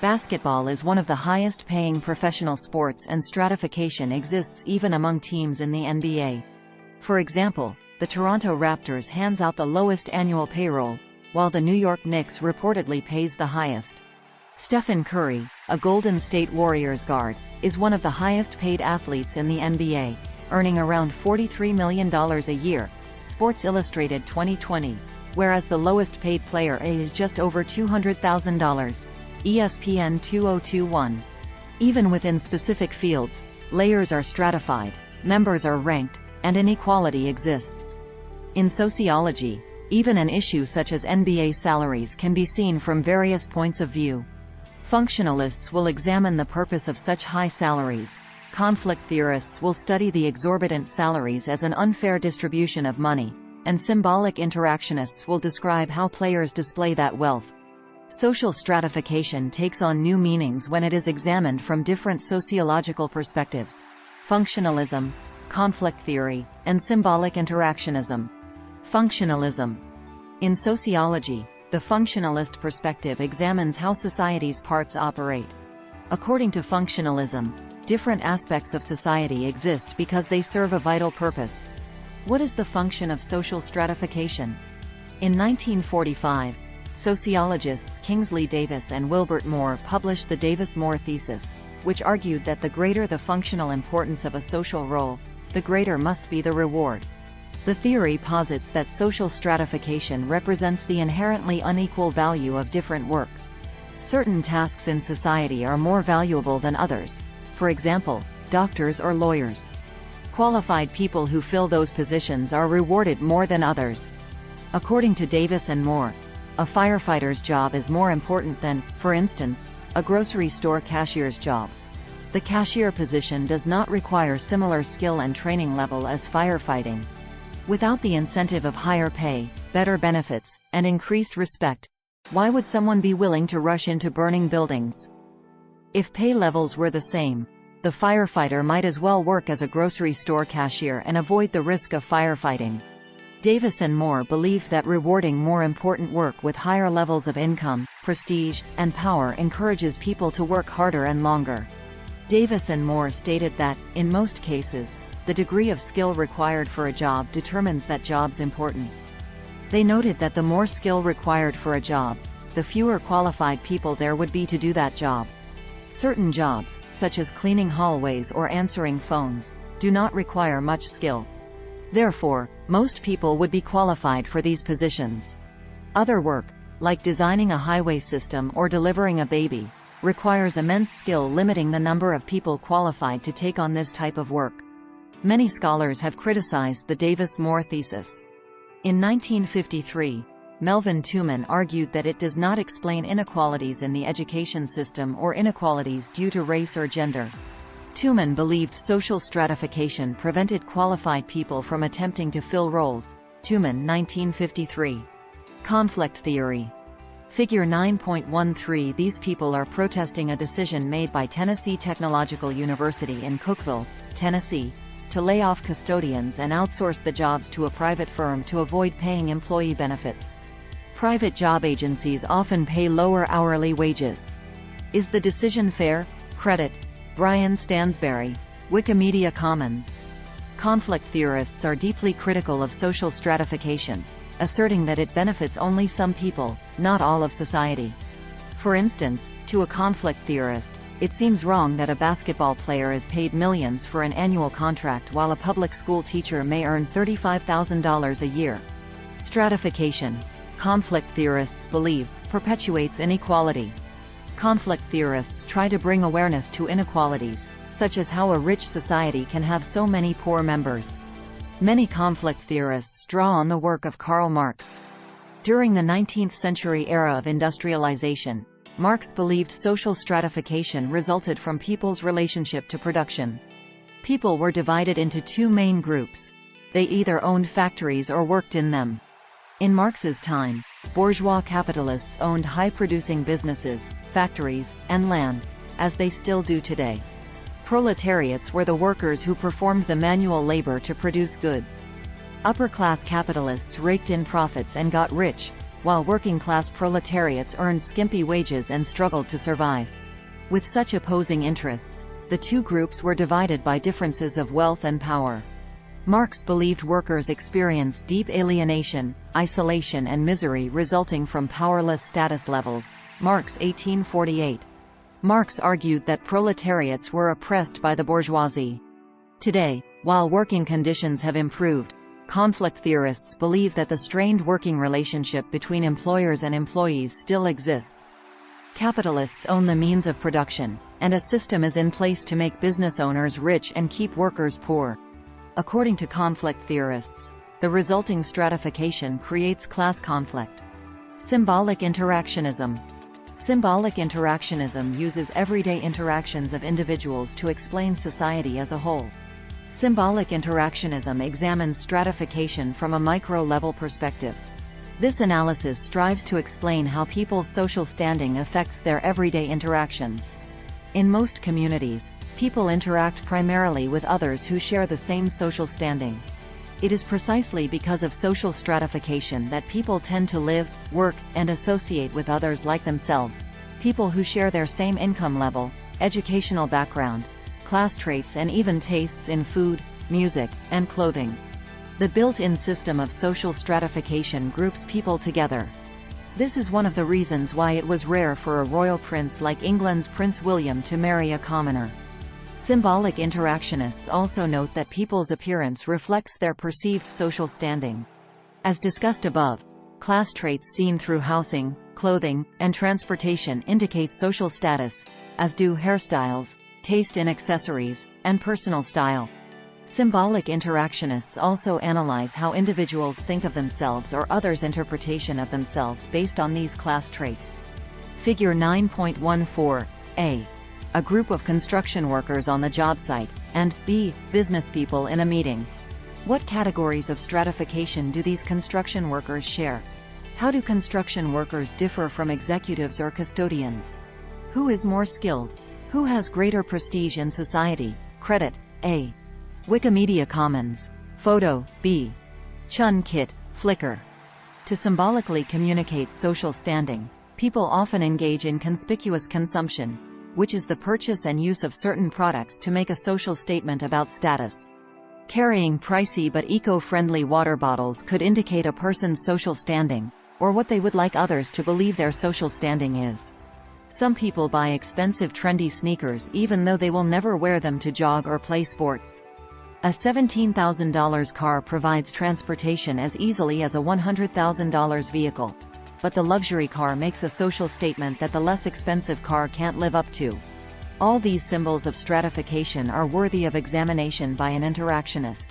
Basketball is one of the highest-paying professional sports, and stratification exists even among teams in the NBA. For example, the Toronto Raptors hands out the lowest annual payroll, while the New York Knicks reportedly pays the highest. Stephen Curry, a Golden State Warriors guard, is one of the highest-paid athletes in the NBA, earning around $43 million a year, Sports Illustrated 2020, whereas the lowest-paid player is just over $200,000. ESPN 2021. Even within specific fields, layers are stratified, members are ranked, and inequality exists. In sociology, even an issue such as NBA salaries can be seen from various points of view. Functionalists will examine the purpose of such high salaries. Conflict theorists will study the exorbitant salaries as an unfair distribution of money, and symbolic interactionists will describe how players display that wealth. Social stratification takes on new meanings when it is examined from different sociological perspectives: functionalism, conflict theory, and symbolic interactionism. Functionalism. In sociology, the functionalist perspective examines how society's parts operate. According to functionalism, different aspects of society exist because they serve a vital purpose. What is the function of social stratification? In 1945, sociologists Kingsley Davis and Wilbert Moore published the Davis-Moore thesis, which argued that the greater the functional importance of a social role, the greater must be the reward. The theory posits that social stratification represents the inherently unequal value of different work. Certain tasks in society are more valuable than others, for example, doctors or lawyers. Qualified people who fill those positions are rewarded more than others. According to Davis and Moore, a firefighter's job is more important than, for instance, a grocery store cashier's job. The cashier position does not require similar skill and training level as firefighting. Without the incentive of higher pay, better benefits, and increased respect, why would someone be willing to rush into burning buildings? If pay levels were the same, the firefighter might as well work as a grocery store cashier and avoid the risk of firefighting. Davis and Moore believed that rewarding more important work with higher levels of income, prestige, and power encourages people to work harder and longer. Davis and Moore stated that, in most cases, the degree of skill required for a job determines that job's importance. They noted that the more skill required for a job, the fewer qualified people there would be to do that job. Certain jobs, such as cleaning hallways or answering phones, do not require much skill. Therefore, most people would be qualified for these positions. Other work, like designing a highway system or delivering a baby, requires immense skill, limiting the number of people qualified to take on this type of work. Many scholars have criticized the Davis-Moore thesis. In 1953, Melvin Tooman argued that it does not explain inequalities in the education system or inequalities due to race or gender. Tooman believed social stratification prevented qualified people from attempting to fill roles. Tooman 1953. Conflict theory. Figure 9.13. These people are protesting a decision made by Tennessee Technological University in Cookeville, Tennessee, to lay off custodians and outsource the jobs to a private firm to avoid paying employee benefits. Private job agencies often pay lower hourly wages. Is the decision fair? Credit: Brian Stansberry, Wikimedia Commons. Conflict theorists are deeply critical of social stratification, asserting that it benefits only some people, not all of society. For instance, to a conflict theorist, it seems wrong that a basketball player is paid millions for an annual contract while a public school teacher may earn $35,000 a year. Stratification, conflict theorists believe, perpetuates inequality. Conflict theorists try to bring awareness to inequalities, such as how a rich society can have so many poor members. Many conflict theorists draw on the work of Karl Marx. During the 19th century era of industrialization, Marx believed social stratification resulted from people's relationship to production. People were divided into two main groups. They either owned factories or worked in them. In Marx's time, bourgeois capitalists owned high-producing businesses, factories, and land, as they still do today. Proletariats were the workers who performed the manual labor to produce goods. Upper-class capitalists raked in profits and got rich, while working-class proletariats earned skimpy wages and struggled to survive. With such opposing interests, the two groups were divided by differences of wealth and power. Marx believed workers experienced deep alienation, isolation and misery resulting from powerless status levels. Marx 1848. Marx argued that proletariats were oppressed by the bourgeoisie. Today, while working conditions have improved, conflict theorists believe that the strained working relationship between employers and employees still exists. Capitalists own the means of production, and a system is in place to make business owners rich and keep workers poor. According to conflict theorists, the resulting stratification creates class conflict. Symbolic interactionism. Symbolic interactionism uses everyday interactions of individuals to explain society as a whole. Symbolic interactionism examines stratification from a micro-level perspective. This analysis strives to explain how people's social standing affects their everyday interactions. In most communities, people interact primarily with others who share the same social standing. It is precisely because of social stratification that people tend to live, work, and associate with others like themselves, people who share their same income level, educational background, class traits and even tastes in food, music, and clothing. The built-in system of social stratification groups people together. This is one of the reasons why it was rare for a royal prince like England's Prince William to marry a commoner. Symbolic interactionists also note that people's appearance reflects their perceived social standing. As discussed above, class traits seen through housing, clothing, and transportation indicate social status, as do hairstyles, taste in accessories, and personal style. Symbolic interactionists also analyze how individuals think of themselves or others' interpretation of themselves based on these class traits. Figure 9.14, A. A group of construction workers on the job site, and B. Businesspeople in a meeting. What categories of stratification do these construction workers share? How do construction workers differ from executives or custodians? Who is more skilled? Who has greater prestige in society? Credit, A. Wikimedia Commons. Photo, B. Chun Kit, Flickr. To symbolically communicate social standing, people often engage in conspicuous consumption, which is the purchase and use of certain products to make a social statement about status. Carrying pricey but eco-friendly water bottles could indicate a person's social standing, or what they would like others to believe their social standing is. Some people buy expensive trendy sneakers even though they will never wear them to jog or play sports. A $17,000 car provides transportation as easily as a $100,000 vehicle. But the luxury car makes a social statement that the less expensive car can't live up to. All these symbols of stratification are worthy of examination by an interactionist.